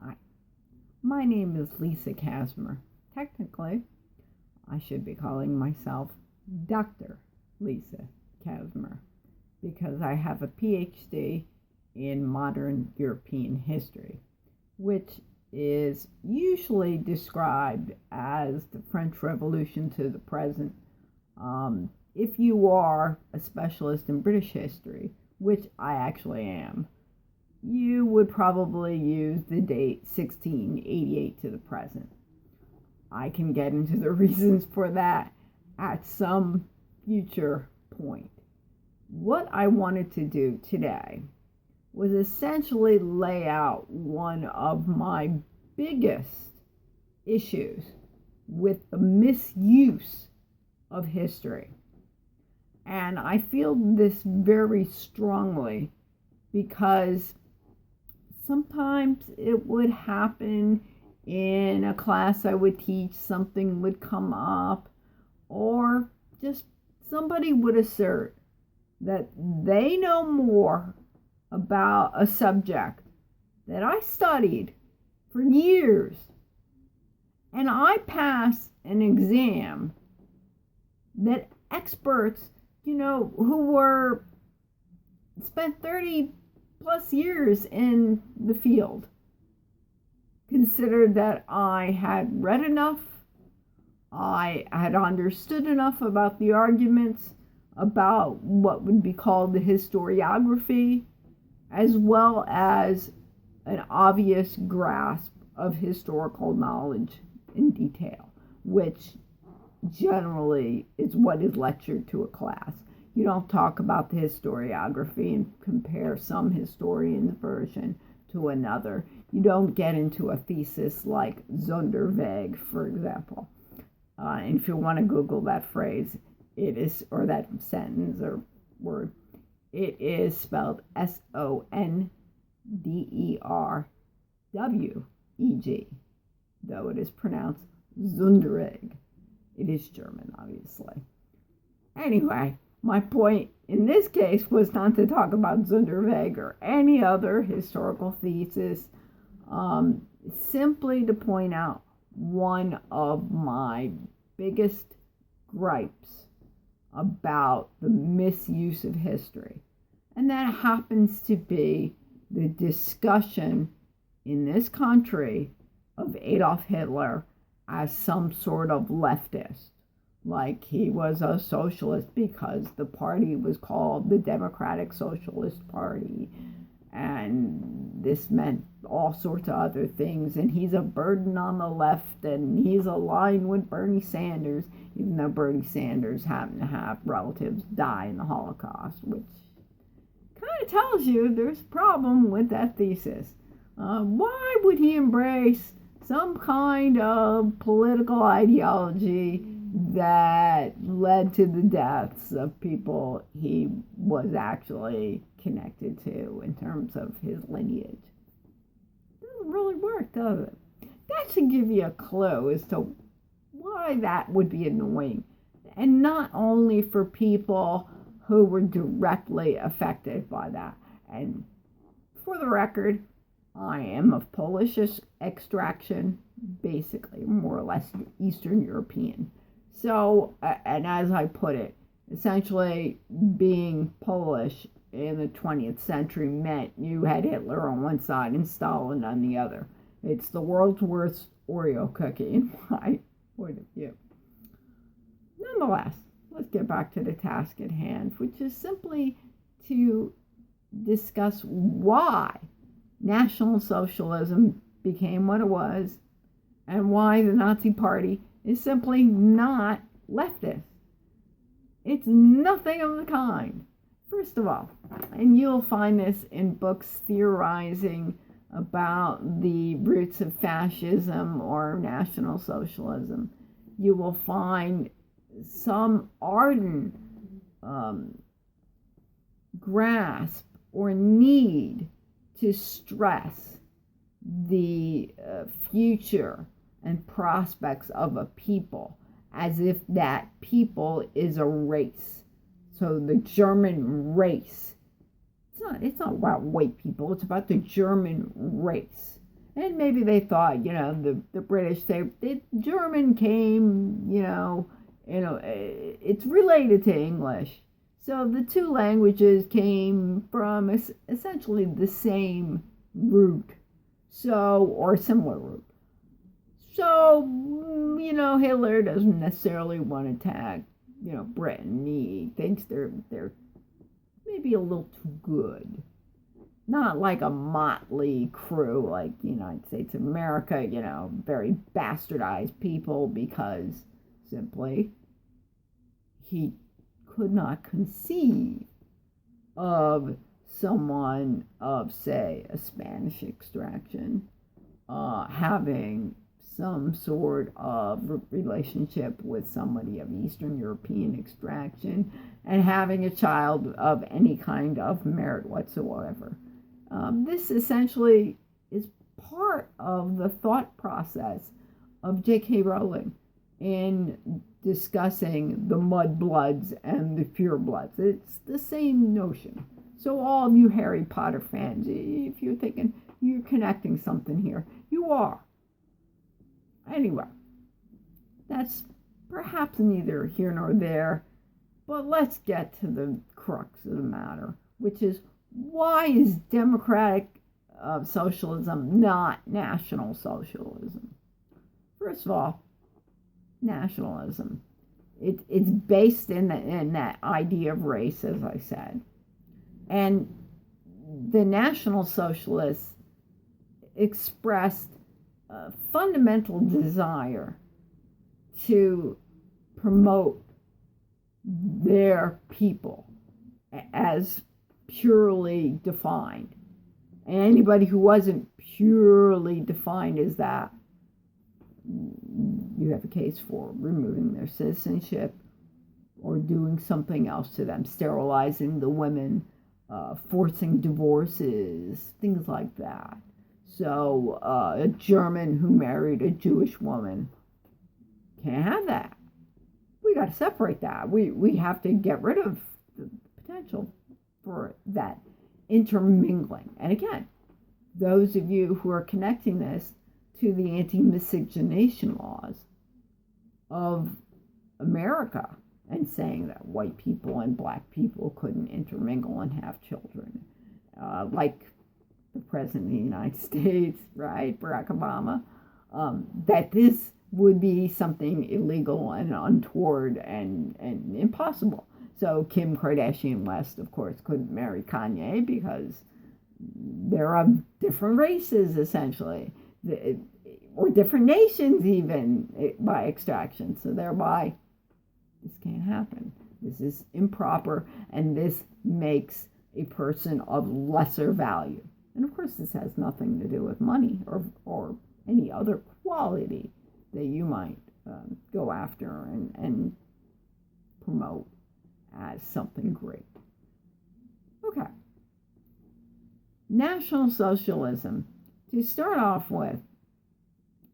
Hi, my name is Lisa Casmer. Technically, I should be calling myself Dr. Lisa Casmer because I have a PhD in modern European history, which is usually described as the French Revolution to the present. If you are a specialist in British history, which I actually am, you would probably use the date 1688 to the present. I can get into the reasons for that at some future point. What I wanted to do today was essentially lay out one of my biggest issues with the misuse of history. And I feel this very strongly because sometimes it would happen in a class I would teach, something would come up, or just somebody would assert that they know more about a subject that I studied for years. And I passed an exam that experts, who were spent 30 plus years in the field considered that I had read enough, I had understood enough about the arguments, about what would be called the historiography, as well as an obvious grasp of historical knowledge in detail, which generally is what is lectured to a class. You don't talk about the historiography and compare some historian's version to another. You don't get into a thesis like Zonderweg, for example. And if you want to Google that phrase, it is, or that sentence or word, it is spelled Sonderweg, though it is pronounced Zonderweg. It is German, obviously. Anyway, my point in this case was not to talk about Zonderweg or any other historical thesis, simply to point out one of my biggest gripes about the misuse of history. And that happens to be the discussion in this country of Adolf Hitler as some sort of leftist. Like he was a socialist because the party was called the Democratic Socialist Party, and this meant all sorts of other things, and he's a burden on the left, and he's aligned with Bernie Sanders, even though Bernie Sanders happened to have relatives die in the Holocaust, which kind of tells you there's a problem with that thesis. Why would he embrace some kind of political ideology that led to the deaths of people he was actually connected to in terms of his lineage? It doesn't really work, does it? That should give you a clue as to why that would be annoying. And not only for people who were directly affected by that. And for the record, I am of Polish extraction, basically, more or less Eastern European. So, and as I put it, essentially being Polish in the 20th century meant you had Hitler on one side and Stalin on the other. It's the world's worst Oreo cookie in my point of view. Nonetheless, let's get back to the task at hand, which is simply to discuss why National Socialism became what it was and why the Nazi Party is simply not leftist. It's nothing of the kind. First of all, and you'll find this in books theorizing about the roots of fascism or National Socialism, you will find some ardent grasp or need to stress the future and prospects of a people as if that people is a race. So the German race, it's not about white people, it's about the German race. And maybe they thought, the British, the German came, it's related to English. So the two languages came from essentially the same root, or similar root. So, Hitler doesn't necessarily want to attack, Britain. He thinks they're maybe a little too good. Not like a motley crew like the United States of America, very bastardized people, because simply he could not conceive of someone of, say, a Spanish extraction having some sort of relationship with somebody of Eastern European extraction and having a child of any kind of merit whatsoever. This essentially is part of the thought process of J.K. Rowling in discussing the mudbloods and the purebloods. It's the same notion. So all of you Harry Potter fans, if you're thinking you're connecting something here, you are. Anyway, that's perhaps neither here nor there, but let's get to the crux of the matter, which is, why is democratic socialism not national socialism? First of all, nationalism. It's based in that idea of race, as I said. And the National Socialists expressed a fundamental desire to promote their people as purely defined. And anybody who wasn't purely defined as that, you have a case for removing their citizenship or doing something else to them, sterilizing the women, forcing divorces, things like that. So a German who married a Jewish woman can't have that. We got to separate that. We have to get rid of the potential for that intermingling. And again, those of you who are connecting this to the anti-miscegenation laws of America and saying that white people and black people couldn't intermingle and have children, like the President of the United States, right, Barack Obama, that this would be something illegal and untoward and impossible. So Kim Kardashian West, of course, couldn't marry Kanye because they're of different races, essentially, or different nations even, by extraction. So thereby, this can't happen. This is improper, and this makes a person of lesser value. And of course, this has nothing to do with money or any other quality that you might go after and promote as something great. Okay. National Socialism. To start off with,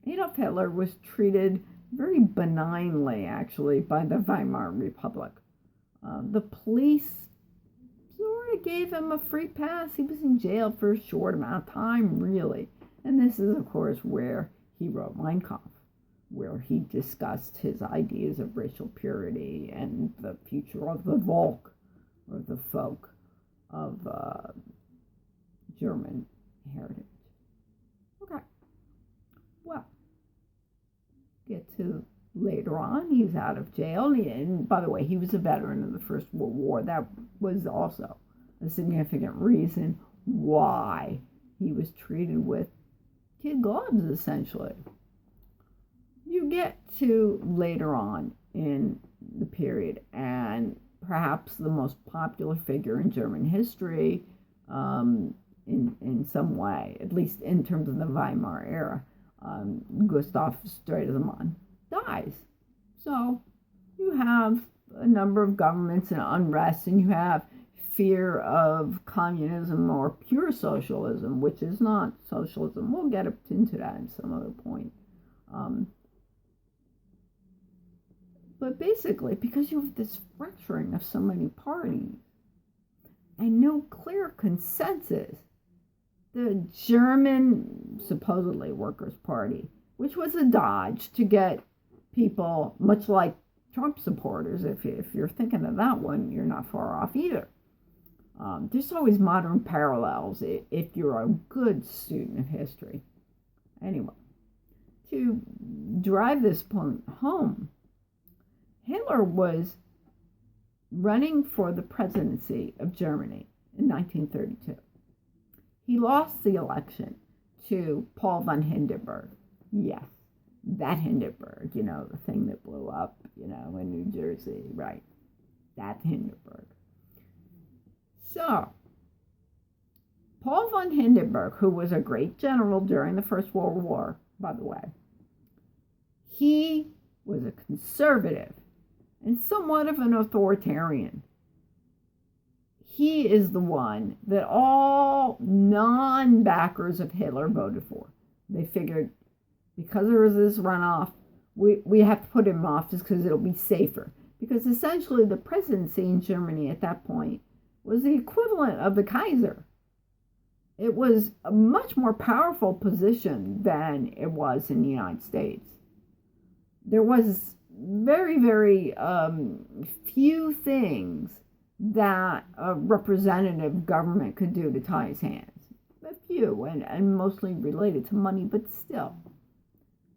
Adolf Hitler was treated very benignly, actually, by the Weimar Republic. The police sort of gave him a free pass. He was in jail for a short amount of time, really. And this is, of course, where he wrote Mein Kampf, where he discussed his ideas of racial purity and the future of the Volk, or the folk, of German heritage. Okay. Well, get to later on, he's out of jail. And by the way, he was a veteran of the First World War. That was also a significant reason why he was treated with kid gloves, essentially. You get to later on in the period, and perhaps the most popular figure in German history, in some way, at least in terms of the Weimar era, Gustav Stresemann dies. So you have a number of governments and unrest, and you have fear of communism or pure socialism, which is not socialism. We'll get into that at some other point. But basically, because you have this fracturing of so many parties and no clear consensus, the German, supposedly Workers' Party, which was a dodge to get people, much like Trump supporters. If you're thinking of that one, you're not far off either. There's always modern parallels if you're a good student of history. Anyway, to drive this point home, Hitler was running for the presidency of Germany in 1932. He lost the election to Paul von Hindenburg. Yes, that Hindenburg, the thing that blew up, in New Jersey, right? That Hindenburg. So, Paul von Hindenburg, who was a great general during the First World War, by the way, he was a conservative and somewhat of an authoritarian. He is the one that all non-backers of Hitler voted for. They figured, because there was this runoff, we have to put him off just because it'll be safer. Because essentially the presidency in Germany at that point was the equivalent of the Kaiser. It was a much more powerful position than it was in the United States. There was very, very few things that a representative government could do to tie his hands. A few, and mostly related to money, but still.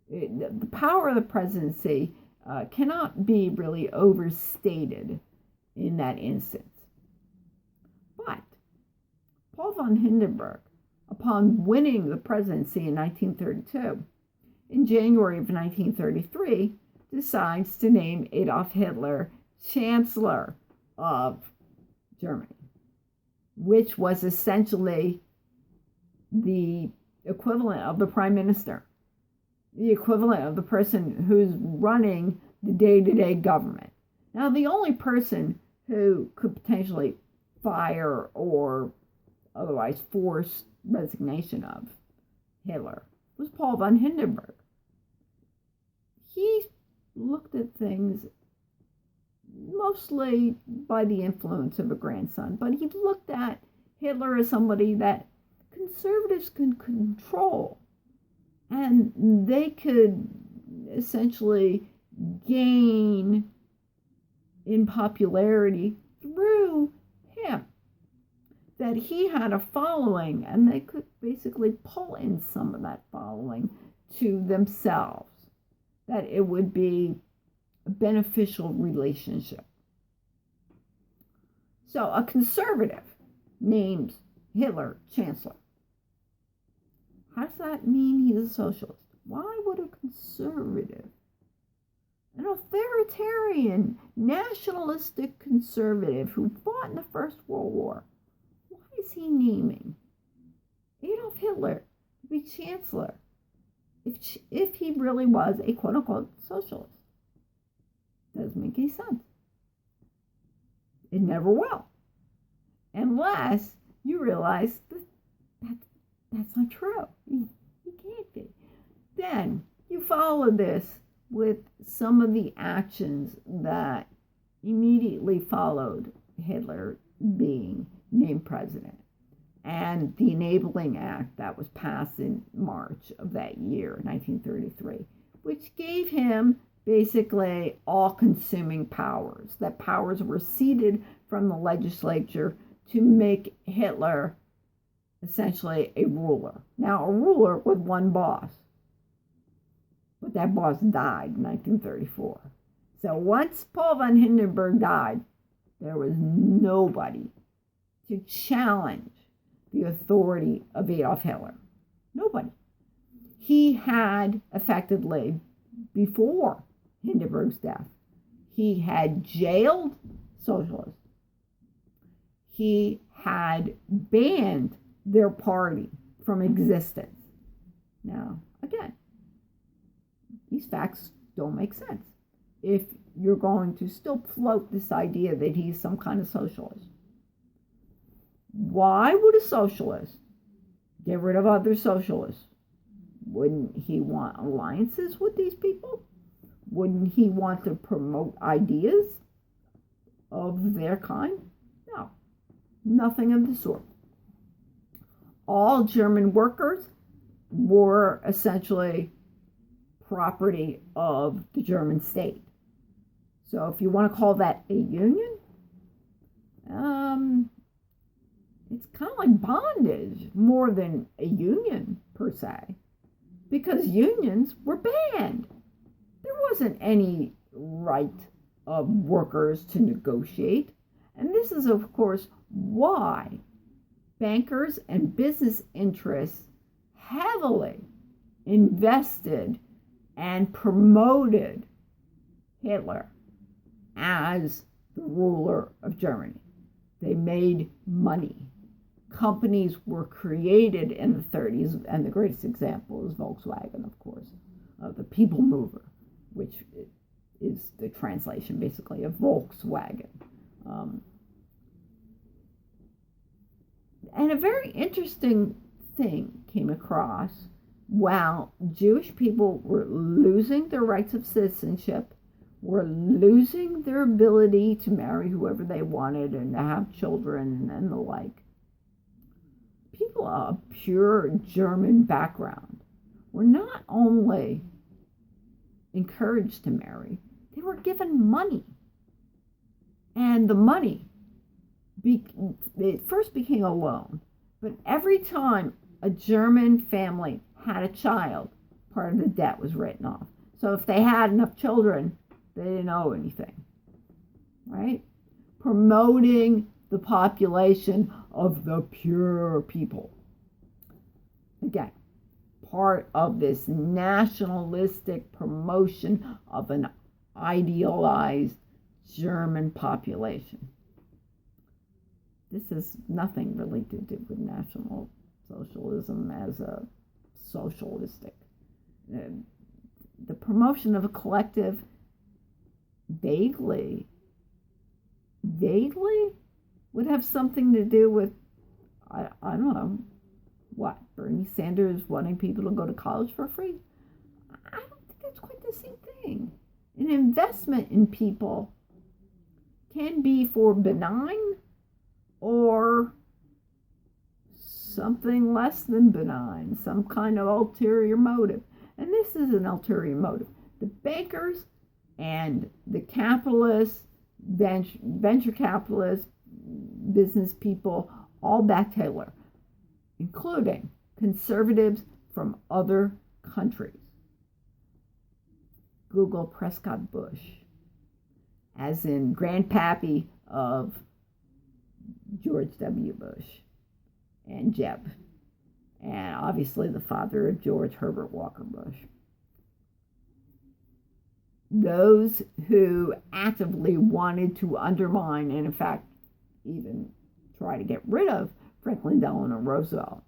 The power of the presidency cannot be really overstated in that instance. But Paul von Hindenburg, upon winning the presidency in 1932, in January of 1933, decides to name Adolf Hitler Chancellor of Germany, which was essentially the equivalent of the prime minister, the equivalent of the person who's running the day-to-day government. Now, the only person who could potentially fire or otherwise force resignation of Hitler was Paul von Hindenburg. He looked at things mostly by the influence of a grandson, but he looked at Hitler as somebody that conservatives could control, and they could essentially gain in popularity through him. That he had a following, and they could basically pull in some of that following to themselves. That it would be a beneficial relationship. So a conservative names Hitler Chancellor. How does that mean he's a socialist? Why would a conservative, an authoritarian, nationalistic conservative who fought in the First World War, why is he naming Adolf Hitler to be Chancellor if he really was a quote-unquote socialist? Doesn't make any sense. It never will. Unless you realize that's not true. He can't be. Then you follow this with some of the actions that immediately followed Hitler being named president, and the Enabling Act that was passed in March of that year, 1933, which gave him basically all-consuming powers. That powers were ceded from the legislature to make Hitler essentially a ruler. Now, a ruler with one boss. But that boss died in 1934. So once Paul von Hindenburg died, there was nobody to challenge the authority of Adolf Hitler. Nobody. He had effectively, before Hindenburg's death, he had jailed socialists. He had banned their party from existence. Now, again, these facts don't make sense if you're going to still float this idea that he's some kind of socialist. Why would a socialist get rid of other socialists? Wouldn't he want alliances with these people? Wouldn't he want to promote ideas of their kind? No, nothing of the sort. all German workers were essentially property of the German state. So if you want to call that a union, it's kind of like bondage more than a union per se, because unions were banned. There wasn't any right of workers to negotiate. And this is, of course, why bankers and business interests heavily invested and promoted Hitler as the ruler of Germany. They made money. Companies were created in the 30s, and the greatest example is Volkswagen, of course, the people mover, which is the translation basically of Volkswagen. And a very interesting thing came across. While Jewish people were losing their rights of citizenship, were losing their ability to marry whoever they wanted and to have children and the like, people of pure German background were not only encouraged to marry, they were given money. And the money, it first became a loan, but every time a German family had a child, part of the debt was written off. So if they had enough children, they didn't owe anything, right? Promoting the population of the pure people. Again, part of this nationalistic promotion of an idealized German population. This has nothing really to do with National Socialism as a socialistic. The promotion of a collective vaguely would have something to do with, I don't know, what, Bernie Sanders wanting people to go to college for free? I don't think that's quite the same thing. An investment in people can be for benign or something less than benign, some kind of ulterior motive. And this is an ulterior motive. The bankers and the capitalists, venture capitalists, business people, all backed Hitler, including conservatives from other countries. Google Prescott Bush, as in grandpappy of George W. Bush and Jeb, and obviously the father of George Herbert Walker Bush. Those who actively wanted to undermine and, in fact, even try to get rid of Franklin Delano Roosevelt,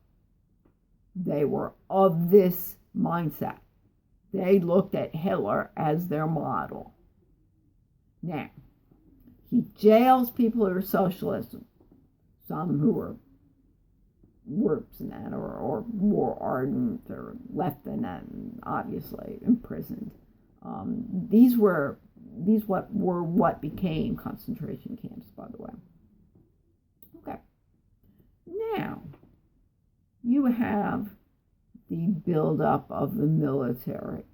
they were of this mindset. They looked at Hitler as their model. Now, he jails people who are socialists, some who are worse than that, or more ardent, or left than that, and obviously imprisoned. These were what became concentration camps, by the way. Okay. Now, you have the buildup of the military,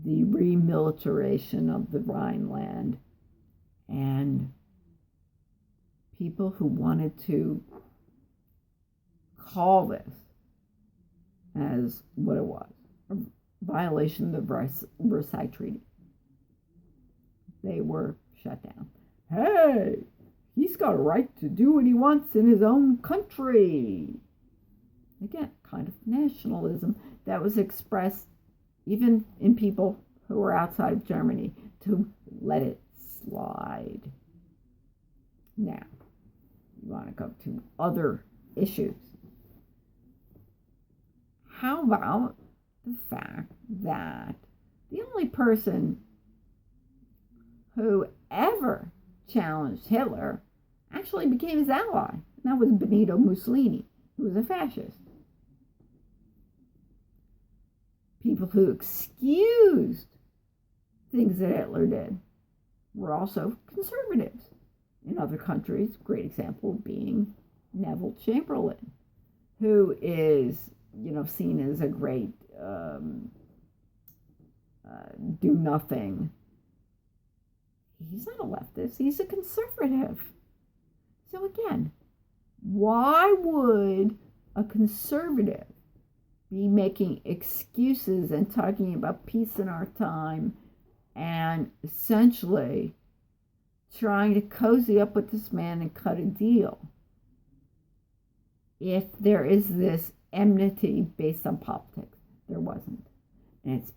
the remilitarization of the Rhineland, and people who wanted to call this as what it was, a violation of the Versailles Treaty. They were shut down. Hey, he's got a right to do what he wants in his own country. Again, kind of nationalism that was expressed even in people who were outside of Germany, to let it slide. Now, you want to go to other issues. How about the fact that the only person who ever challenged Hitler actually became his ally, and that was Benito Mussolini, who was a fascist. People who excused things that Hitler did were also conservatives in other countries, great example being Neville Chamberlain, who is, seen as a great do nothing. He's not a leftist, he's a conservative. So again, why would a conservative be making excuses and talking about peace in our time and essentially trying to cozy up with this man and cut a deal if there is this enmity based on politics? There wasn't. And it's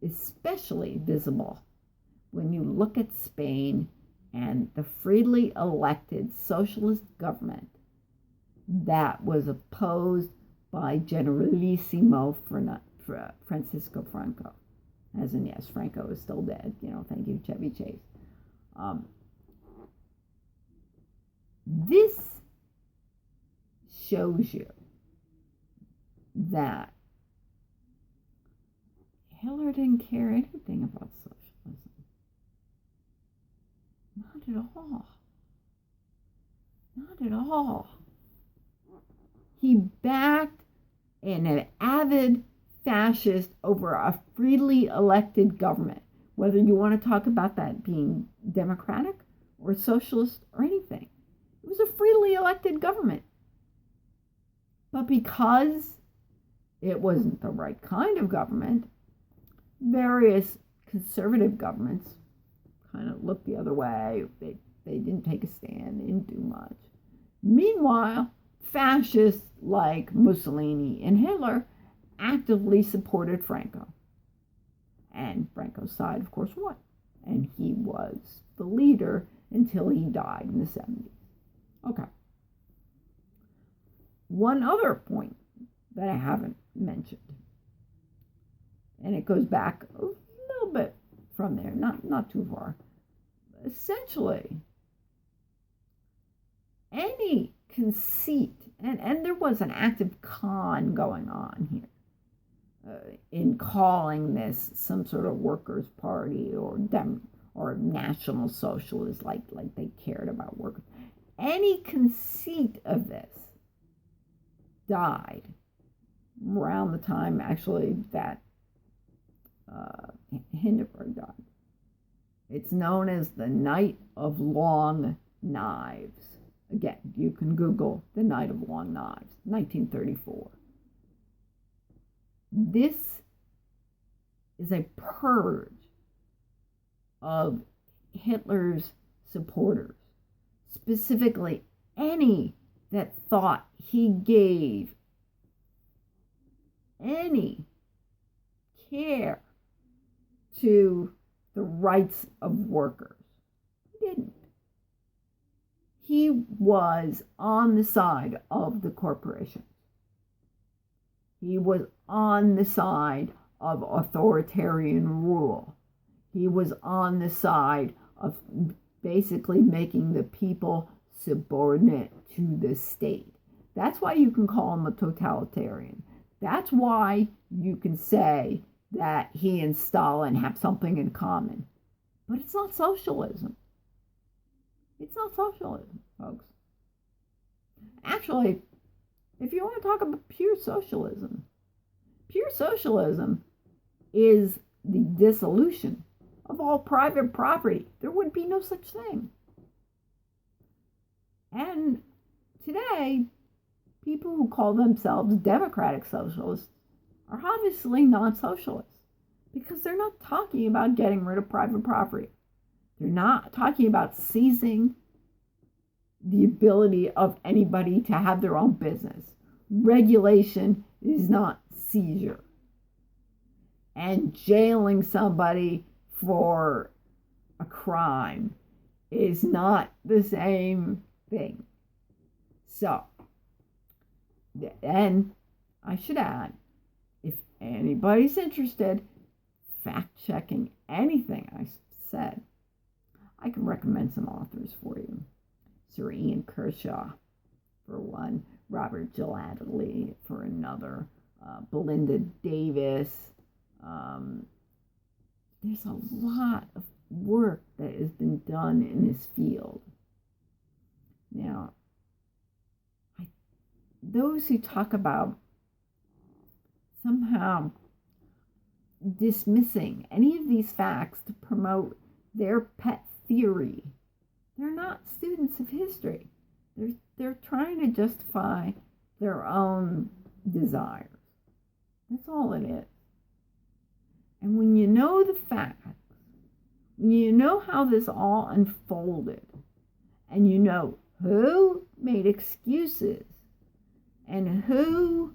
especially visible when you look at Spain and the freely elected socialist government that was opposed by Generalissimo Francisco Franco. As in, yes, Franco is still dead. Thank you, Chevy Chase. This shows you that Hitler didn't care anything about socialism. Not at all. Not at all. He backed an avid fascist over a freely elected government, whether you want to talk about that being democratic or socialist or anything. It was a freely elected government. But because it wasn't the right kind of government, various conservative governments kind of looked the other way. They didn't take a stand. They didn't do much. Meanwhile, fascists like Mussolini and Hitler actively supported Franco. And Franco's side, of course, won. And he was the leader until he died in the 70s. Okay. One other point that I haven't mentioned, and it goes back a little bit from there, not too far. Essentially, any conceit, and there was an active con going on here in calling this some sort of workers' party or national socialist, like they cared about workers. Any conceit of this died around the time, actually, that Hindenburg died. It's known as the Night of Long Knives. Again, you can Google the Night of Long Knives, 1934. This is a purge of Hitler's supporters, specifically any that thought he gave any care to the rights of workers. He didn't. He was on the side of the corporations. He was on the side of authoritarian rule. He was on the side of basically making the people subordinate to the state. That's why you can call him a totalitarian. That's why you can say that he and Stalin have something in common. But it's not socialism. It's not socialism, folks. Actually, if you want to talk about pure socialism is the dissolution of all private property. There would be no such thing. And today, people who call themselves democratic socialists are obviously not socialists because they're not talking about getting rid of private property. They're not talking about seizing the ability of anybody to have their own business. Regulation is not seizure. And jailing somebody for a crime is not the same thing. So, and I should add, if anybody's interested, fact-checking anything I said, I can recommend some authors for you. Sir Ian Kershaw, for one, Robert Gilladley for another, Belinda Davis. There's a lot of work that has been done in this field. Now, those who talk about somehow dismissing any of these facts to promote their pet theory, they're not students of history. They're trying to justify their own desires. That's all it is. And when you know the facts, when you know how this all unfolded, and you know who made excuses and who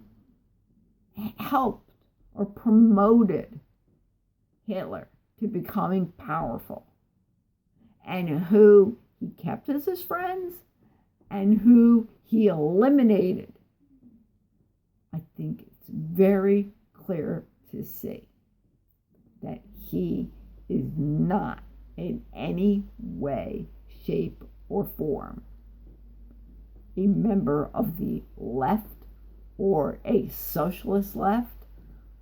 helped or promoted Hitler to becoming powerful, and who he kept as his friends and who he eliminated, I think it's very clear to see that he is not in any way, shape, or form a member of the left, or a socialist left,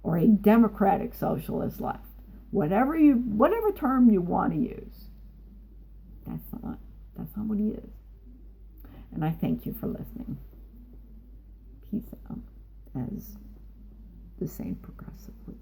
or a democratic socialist left. Whatever term you want to use, that's not what he is. And I thank you for listening. Peace out, as the Saint Progressive would say.